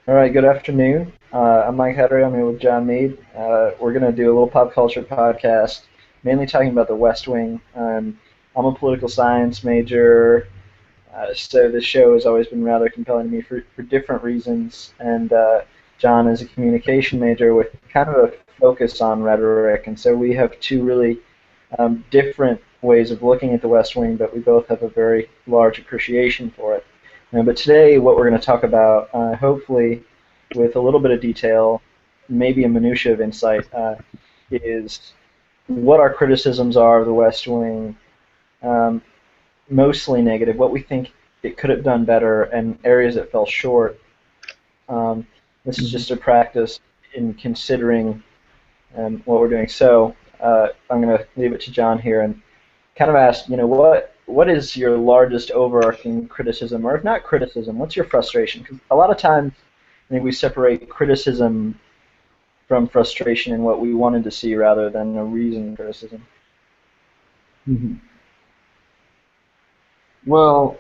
All right, good afternoon. I'm Mike Hedry. I'm here with John Mead. We're going to do a little pop culture podcast, mainly talking about the West Wing. I'm a political science major, so this show has always been rather compelling to me for different reasons. And John is a communication major with kind of a focus on rhetoric. And so we have two really different ways of looking at the West Wing, but we both have a very large appreciation for it. But today, what we're going to talk about, hopefully with a little bit of detail, maybe a minutia of insight, is what our criticisms are of the West Wing, um, mostly negative, what we think it could have done better, and areas it fell short. Um, this is Mhm. just a practice in considering what we're doing. So I'm going to leave it to John here and kind of ask, what is your largest overarching criticism, or if not criticism, what's your frustration? Because a lot of times, I think we separate criticism from frustration in what we wanted to see rather than a reasoned criticism. Mhm. Well,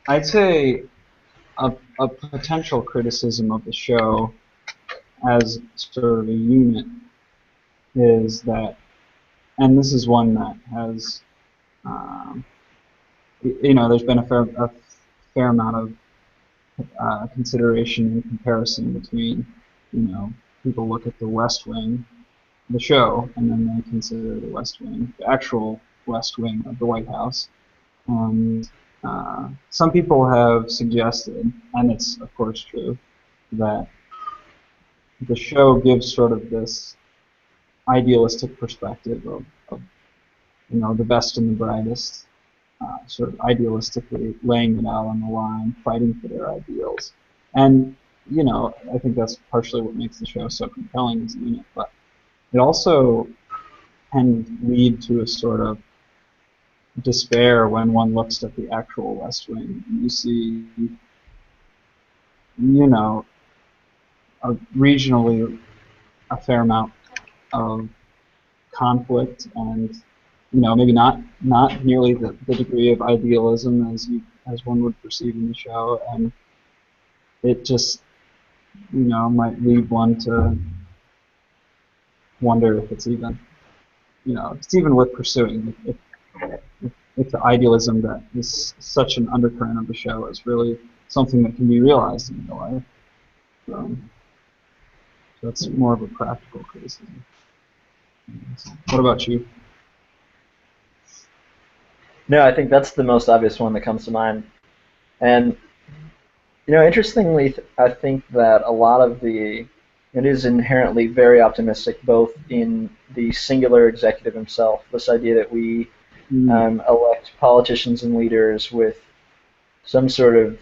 I'd say a potential criticism of the show as sort of a unit is that, and this is one that has, um, there's been a fair amount of consideration and comparison between, people look at the West Wing, the show, and then they consider the West Wing, the actual West Wing of the White House. And some people have suggested, and it's of course true, that the show gives sort of this idealistic perspective of the best and the brightest, sort of idealistically laying it out on the line, fighting for their ideals. And I think that's partially what makes the show so compelling as a unit, but it also can lead to a sort of despair when one looks at the actual West Wing. You see, you know, regionally a fair amount of conflict and maybe not nearly the degree of idealism as one would perceive in the show, and it just might lead one to wonder if it's even if it's even worth pursuing, if the idealism that is such an undercurrent of the show is really something that can be realized in real life. um, so that's more of a practical criticism. What about you? No, I think that's the most obvious one that comes to mind. And interestingly, I think that a lot of it is inherently very optimistic, both in the singular executive himself, this idea that we Mm, elect politicians and leaders with some sort of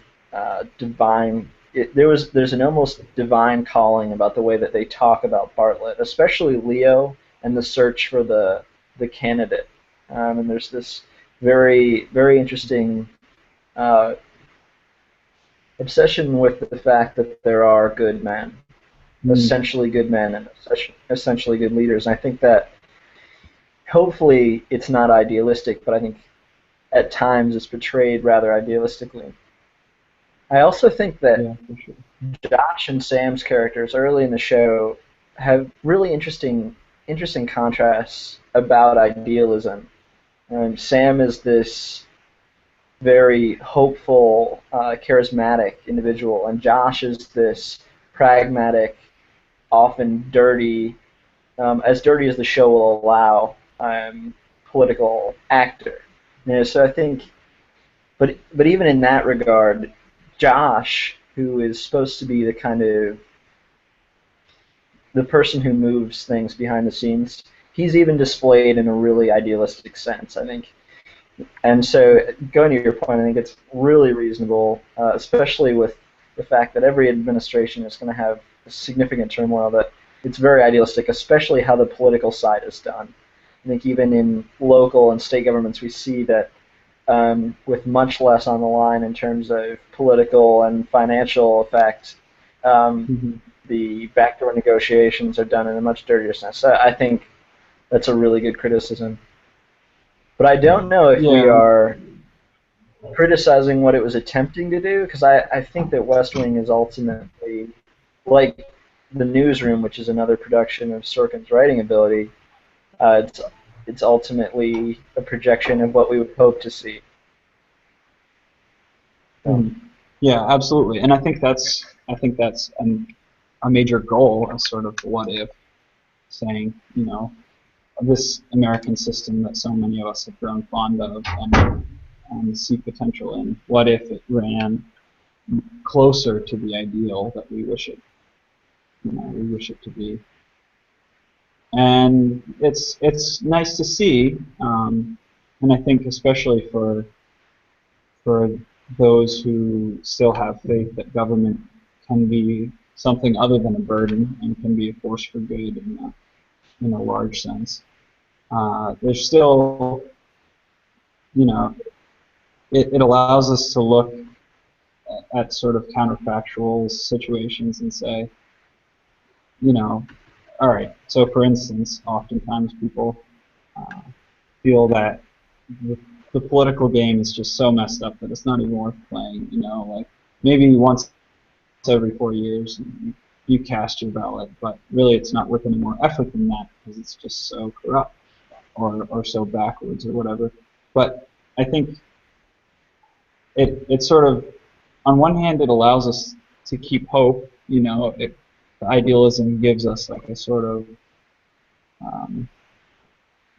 divine. There's an almost divine calling about the way that they talk about Bartlett, especially Leo and the search for the candidate. And there's this very very interesting uh, obsession with the fact that there are good men, mm, essentially good men, and essentially good leaders. And I think that hopefully it's not idealistic, but I think at times it's portrayed rather idealistically. I also think that yeah, for sure. Josh and Sam's characters early in the show have really interesting contrasts about idealism. Sam is this very hopeful, charismatic individual, and Josh is this pragmatic, often dirty as the show will allow, political actor. So I think, but even in that regard, Josh, who is supposed to be the kind of the person who moves things behind the scenes, he's even displayed in a really idealistic sense, I think. And so, going to your point, I think it's really reasonable, especially with the fact that every administration is going to have significant turmoil, that it's very idealistic, especially how the political side is done. I think even in local and state governments, we see that with much less on the line in terms of political and financial effect, um, Hmm. the backdoor negotiations are done in a much dirtier sense. So I think that's a really good criticism. But I don't know if we Yeah. are criticizing what it was attempting to do, because I think that West Wing is ultimately like the Newsroom, which is another production of Sorkin's writing ability, it's ultimately a projection of what we would hope to see. So, Yeah, absolutely, and I think that's a major goal, a sort of what if, saying, this American system that so many of us have grown fond of and see potential in. What if it ran closer to the ideal that we wish it to be? And it's nice to see, and I think especially for those who still have faith that government can be something other than a burden and can be a force for good in a large sense. There's still, it allows us to look at sort of counterfactual situations and say, all right, so for instance, oftentimes people feel that the political game is just so messed up that it's not even worth playing, like maybe once every 4 years you cast your ballot, but really it's not worth any more effort than that because it's just so corrupt or so backwards or whatever. But I think it sort of, on one hand, it allows us to keep hope. The idealism gives us like a sort of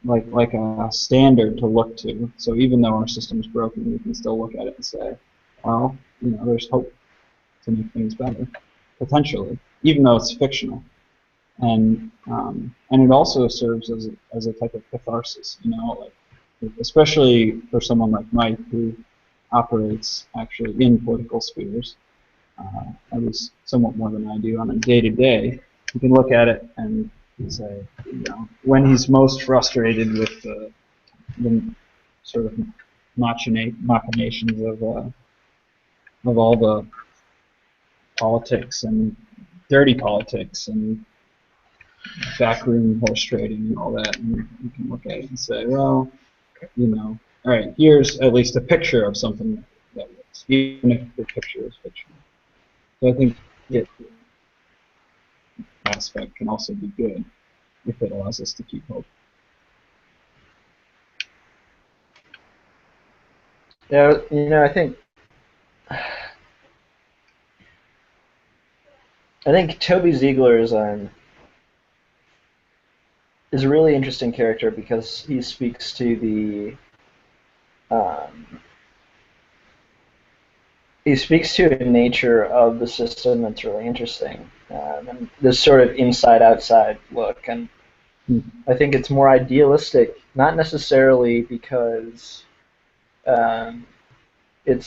like a standard to look to. So even though our system's broken, we can still look at it and say, well, there's hope to make things better, potentially, even though it's fictional. And it also serves as a type of catharsis, like especially for someone like Mike who operates actually in political spheres, at least somewhat more than I do on a day-to-day. You can look at it and say, when he's most frustrated with the sort of machinations of all the politics and dirty politics and backroom horse trading and all that, and you can look at it and say, well, all right, here's at least a picture of something that works, even if the picture is fictional. So I think it aspect can also be good if it allows us to keep hope. yeah, I think Toby Ziegler is a really interesting character because he speaks to um, a nature of the system that's really interesting, and this sort of inside-outside look. And I think it's more idealistic, not necessarily because um, it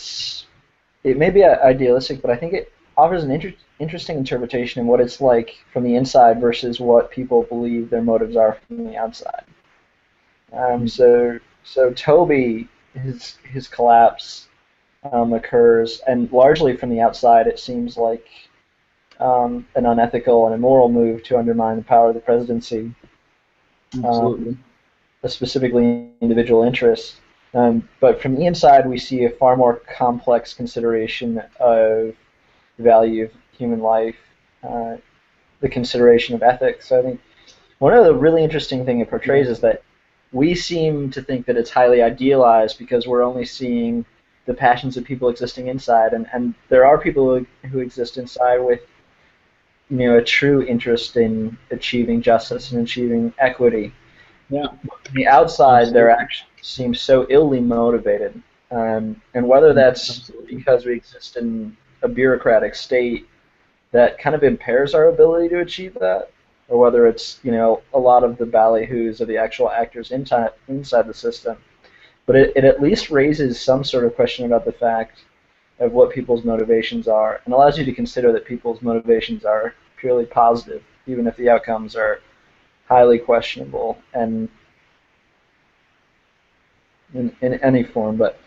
may be idealistic, but I think it offers an interesting interpretation of what it's like from the inside versus what people believe their motives are from the outside. So Toby, his collapse occurs, and largely from the outside, it seems like an unethical and immoral move to undermine the power of the presidency, Absolutely. Specifically individual interests. But from the inside, we see a far more complex consideration of the value of human life, the consideration of ethics. So I think one of the really interesting things it portrays is that we seem to think that it's highly idealized because we're only seeing the passions of people existing inside, and there are people who exist inside with a true interest in achieving justice and achieving equity. Yeah. On the outside, their actions seem so illy motivated, and whether that's because we exist in a bureaucratic state that kind of impairs our ability to achieve that, or whether it's a lot of the ballyhoos of the actual actors inside the system. But it at least raises some sort of question about the fact of what people's motivations are, and allows you to consider that people's motivations are purely positive, even if the outcomes are highly questionable and in any form. But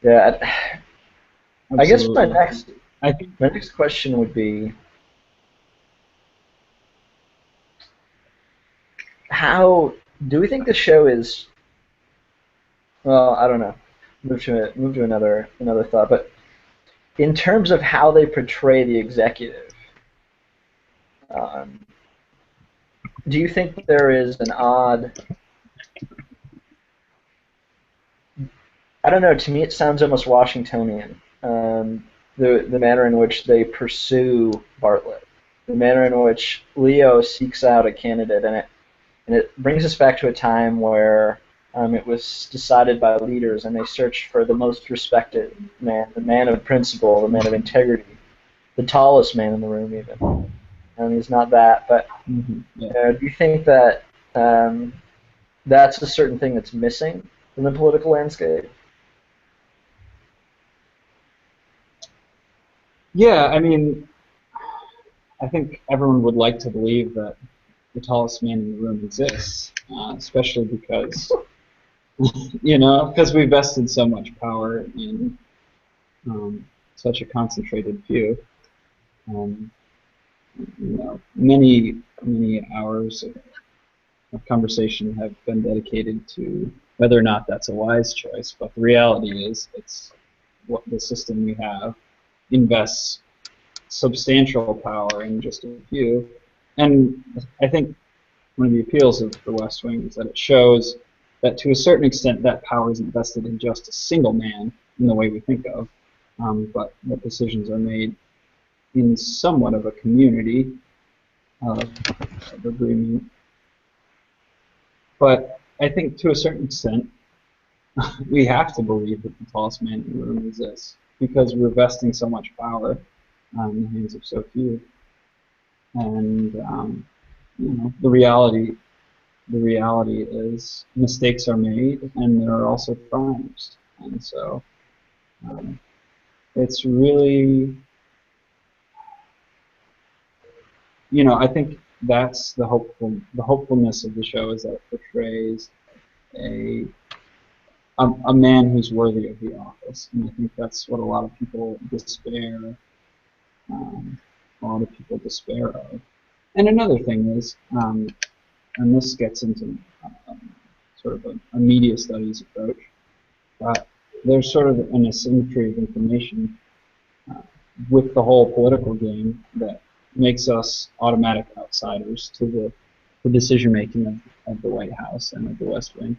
yeah, I guess my next question would be, how do we think the show is? Well, I don't know. Move to another thought. But in terms of how they portray the executive, Um, do you think there is an odd, I don't know, to me it sounds almost Washingtonian, the manner in which they pursue Bartlett, the manner in which Leo seeks out a candidate, and it brings us back to a time where it was decided by leaders, and they searched for the most respected man, the man of principle, the man of integrity, the tallest man in the room, even. And he's not that, but Yeah. do you think that um, that's a certain thing that's missing in the political landscape? Yeah, I mean, I think everyone would like to believe that the tallest man in the room exists, especially because, because we vested so much power in such a concentrated few. Um, many hours of conversation have been dedicated to whether or not that's a wise choice. But the reality is, it's what the system we have invests substantial power in just a few. And I think one of the appeals of The West Wing is that it shows that to a certain extent that power isn't vested in just a single man in the way we think of, but that decisions are made in somewhat of a community of agreement. But I think to a certain extent, we have to believe that the tallest man in the room exists because we're vesting so much power in the hands of so few. And the reality is mistakes are made, and there are also crimes. And so um, it's really, I think that's the hopefulness of the show is that it portrays a a man who's worthy of the office, and I think that's what um, a lot of people despair of. And another thing is, and this gets into sort of a media studies approach, but there's sort of an asymmetry of information uh, with the whole political game that makes us automatic outsiders to the decision making of the White House and of the West Wing.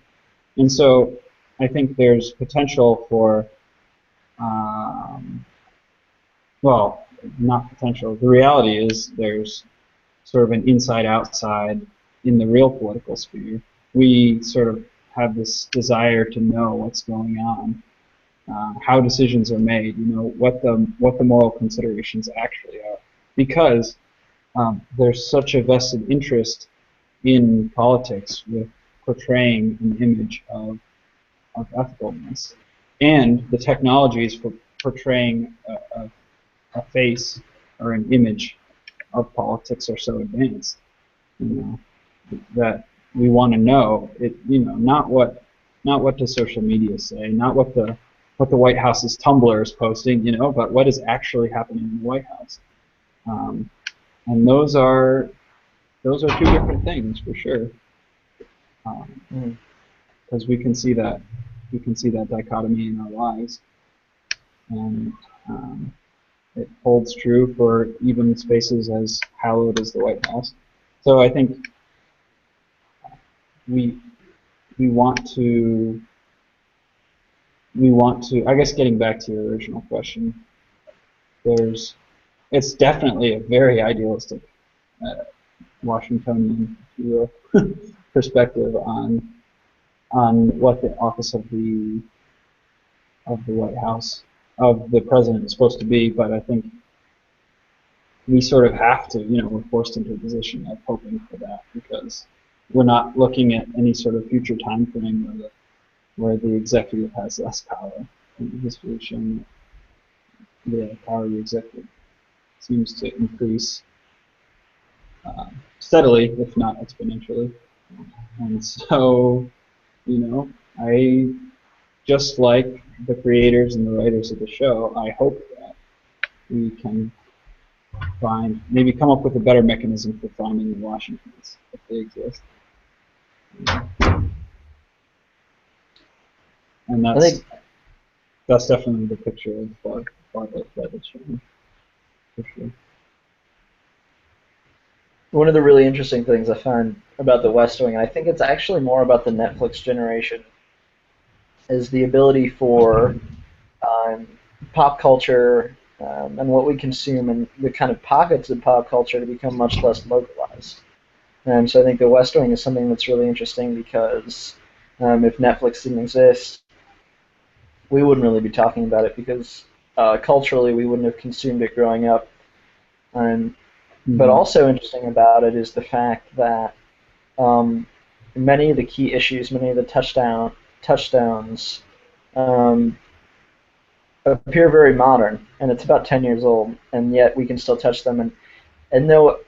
And so I think there's potential for, um, well, not potential. The reality is there's sort of an inside-outside in the real political sphere. We sort of have this desire to know what's going on, how decisions are made, what the moral considerations actually are, because there's such a vested interest in politics with portraying an image of ethicalness, and the technologies for portraying a face or an image of politics are so advanced, you know, that we want to know it. Not what does social media say, not what the White House's Tumblr is posting, but what is actually happening in the White House. Um, and those are two different things for sure, Mm. because we can see that dichotomy in our lives, and it holds true for even spaces as hallowed as the White House. So I think we we want to I guess getting back to your original question, there's it's definitely a very idealistic uh, Washingtonian, if you will, perspective on what the office of the White House of the president is supposed to be. But I think we sort of have to, we're forced into a position of hoping for that because we're not looking at any sort of future time frame where the executive has less power. And history has shown that the power of the executive seems to increase steadily, if not exponentially. And so, I just like the creators and the writers of the show, I hope that we can maybe come up with a better mechanism for finding the Washingtons if they exist. And I think that's definitely the picture of Bartlett that it's showing, for sure. one of the really interesting things I find about The West Wing, and I think it's actually more about the Netflix generation, is the ability for um, pop culture and what we consume and the kind of pockets of pop culture to become much less localized. And so I think The West Wing is something that's really interesting because if Netflix didn't exist, we wouldn't really be talking about it because culturally we wouldn't have consumed it growing up. Um, but Mm-hmm. also interesting about it is the fact that um, many of the key issues, many of the touchdowns um, appear very modern, and it's about 10 years old, and yet we can still touch them. And though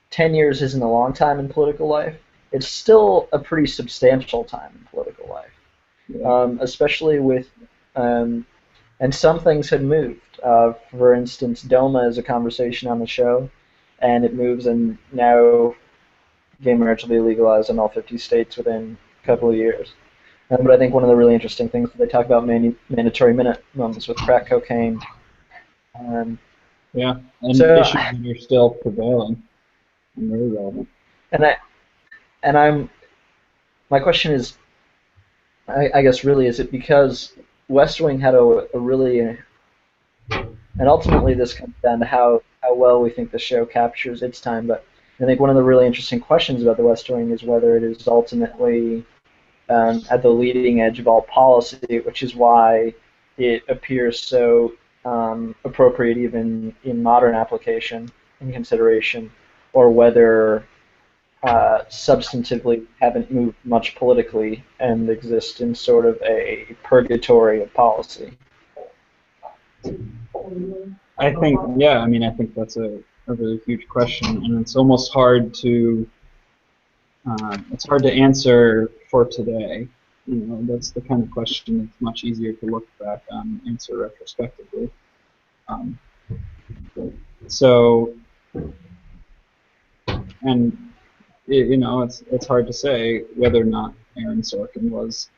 10 years isn't a long time in political life, it's still a pretty substantial time in political life, Yeah. especially with, um, and some things had moved. For instance, DOMA is a conversation on the show, and it moves, and now gay marriage will be legalized in all 50 states within a couple of years. But I think one of the really interesting things that they talk about mandatory minimums with crack cocaine. Um, Yeah, and so, issues that are still prevailing and very relevant. and I and I'm my question is, I guess really, is it because West Wing had a really, and ultimately this comes down to how well we think the show captures its time. But I think one of the really interesting questions about the West Wing is whether it is ultimately at the leading edge of all policy, which is why it appears so appropriate even in modern application and consideration, or whether substantively haven't moved much politically and exist in sort of a purgatory of policy. I think, yeah, I mean, I think that's a really huge question, and it's hard to answer for today. You know, that's the kind of question that's much easier to look back on and answer retrospectively. Um, so, and you know, it's hard to say whether or not Aaron Sorkin was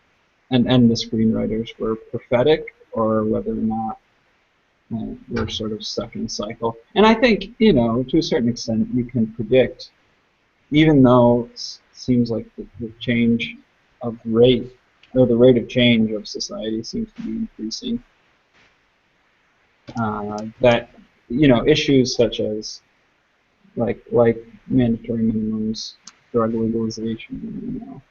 and the screenwriters were prophetic, or whether or not we're sort of stuck in a cycle. And I think, you know, to a certain extent, you can predict, even though it seems like the change of rate, or the rate of change of society seems to be increasing, that, you know, issues such as like mandatory minimums, drug legalization, you know,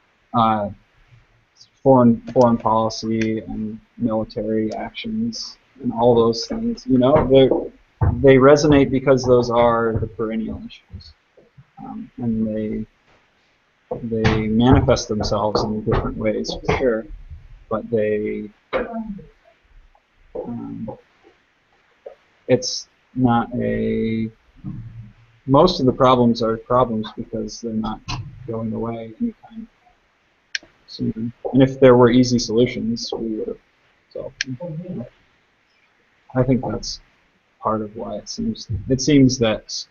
foreign policy and military actions and all those things, you know, they resonate because those are the perennial issues, and they manifest themselves in different ways for sure, but um, it's not a most of the problems are problems because they're not going away anytime soon. And if there were easy solutions, we would have solved them. I think that's part of why it seems that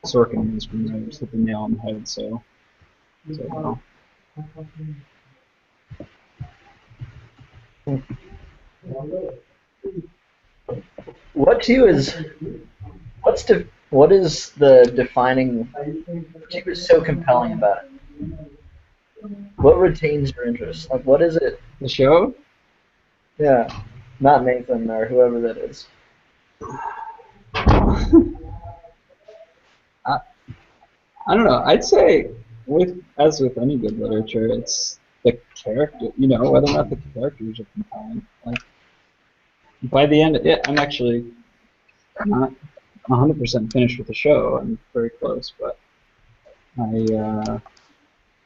Sorkin and his screenwriters hit the nail on the head so well. What too is what is the defining? What too is so compelling about it? What retains your interest? Like, what is it? The show? Yeah, not Nathan or whoever that is. I, I don't know. I'd say as with any good literature, it's the character. You know, whether or not the characters are compelling. Like by the end, I'm actually not 100% finished with the show. I'm very close, but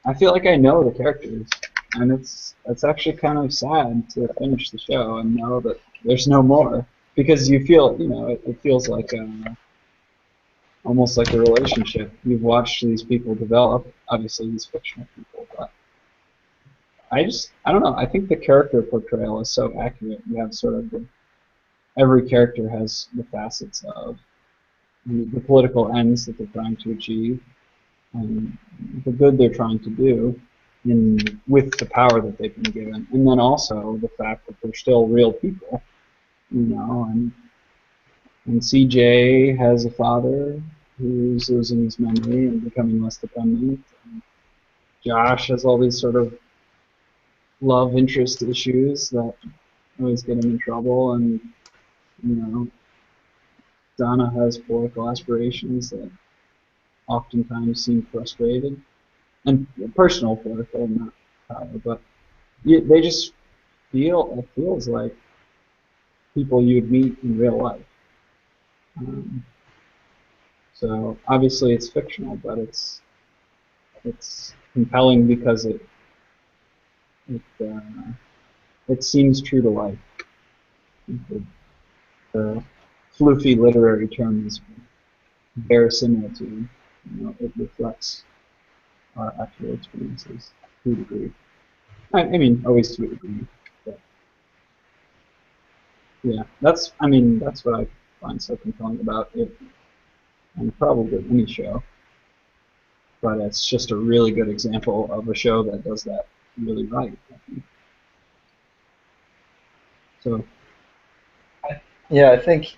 I feel like I know the characters, and it's actually kind of sad to finish the show and know that there's no more, because you feel, you know, it feels like almost like a relationship. You've watched these people develop, obviously these fictional people, but I don't know. I think the character portrayal is so accurate. You have sort of every character has the facets of the political ends that they're trying to achieve, and the good they're trying to do with the power that they've been given, and then also the fact that they're still real people, you know, and CJ has a father, who's losing his memory and becoming less dependent. And Josh has all these sort of love interest issues that always get him in trouble, and you know, Donna has political aspirations that oftentimes seem frustrated, and personal political, not power, but they just it feels like people you'd meet in real life. Um, so obviously it's fictional, but it's compelling because it it seems true to life. The floofy literary term is verisimilitude. It reflects our actual experiences to a degree. I mean, always to a degree. But yeah, that's what I find so compelling about it, and probably any show. But it's just a really good example of a show that does that really right, I think. So Yeah, I think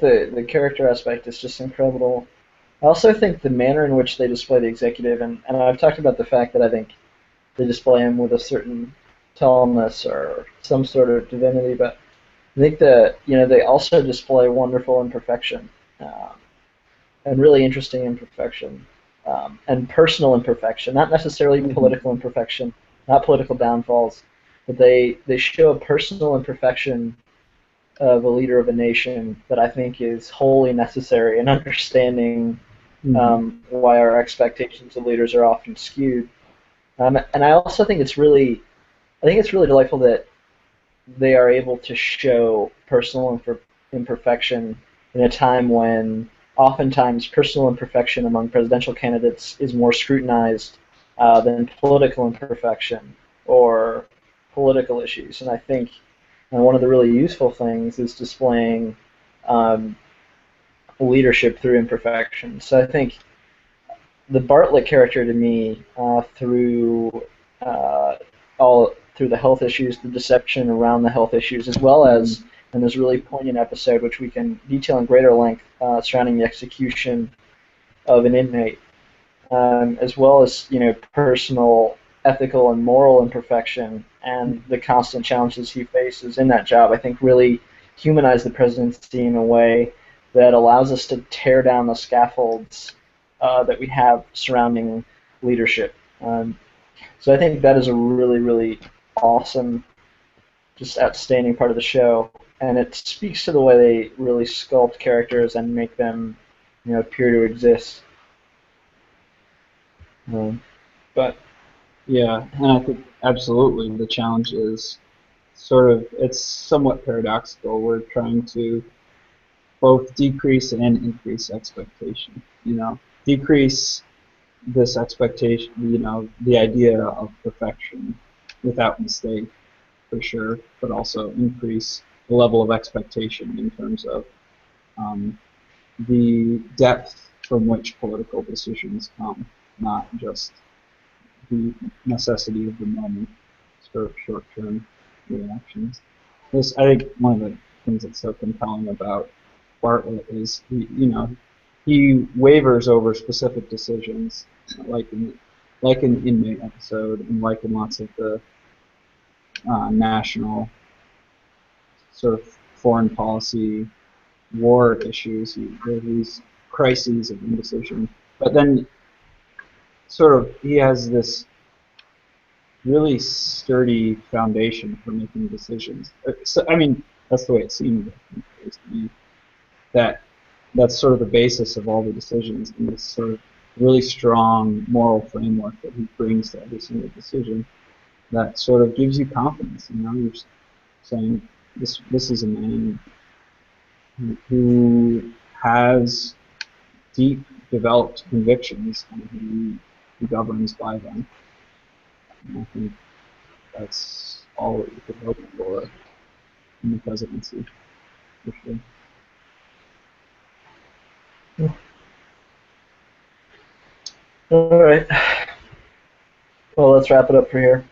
the character aspect is just incredible. I also think the manner in which they display the executive, and I've talked about the fact that I think they display him with a certain tallness or some sort of divinity, but I think that they also display wonderful imperfection, um, and really interesting imperfection, and personal imperfection, not necessarily mhm. political imperfection, not political downfalls, but they show a personal imperfection of a leader of a nation that I think is wholly necessary in understanding Mhm. why our expectations of leaders are often skewed. And I also think I think it's really delightful that they are able to show personal imperfection in a time when oftentimes personal imperfection among presidential candidates is more scrutinized than political imperfection or political issues. And I think one of the really useful things is displaying um, leadership through imperfection. So I think the Bartlett character to me, uh, all through the health issues, the deception around the health issues, as well Mhm. as in this really poignant episode, which we can detail in greater length, surrounding the execution of an inmate, as well as personal, ethical, and moral imperfection, and the constant challenges he faces in that job. I think really humanize the presidency in a way that allows us to tear down the scaffolds that we have surrounding leadership. So I think that is a really, really awesome, just outstanding part of the show, and it speaks to the way they really sculpt characters and make them, appear to exist. But Yeah, and I think absolutely the challenge is sort of it's somewhat paradoxical. We're trying to both decrease and increase expectation. Decrease this expectation, the idea of perfection without mistake, for sure, but also increase the level of expectation in terms of um, the depth from which political decisions come, not just the necessity of the moment, sort of short-term reactions. I think one of the things that's so compelling about Bartlett is he wavers over specific decisions, like in the inmate episode, and like in lots of the national sort of foreign policy war issues. There are these crises of indecision, but then sort of he has this really sturdy foundation for making decisions. So, I mean, that's the way it seemed to me. That that's sort of the basis of all the decisions, and this sort of really strong moral framework that he brings to every single decision that sort of gives you confidence. You're saying this is a man who has deep developed convictions and who governs by them. And I think that's all that you could hope for in the presidency, for sure. all right, well, let's wrap it up for here.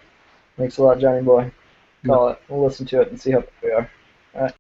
Thanks a lot, Johnny boy. Yep. Call it. We'll listen to it and see how we are. All right.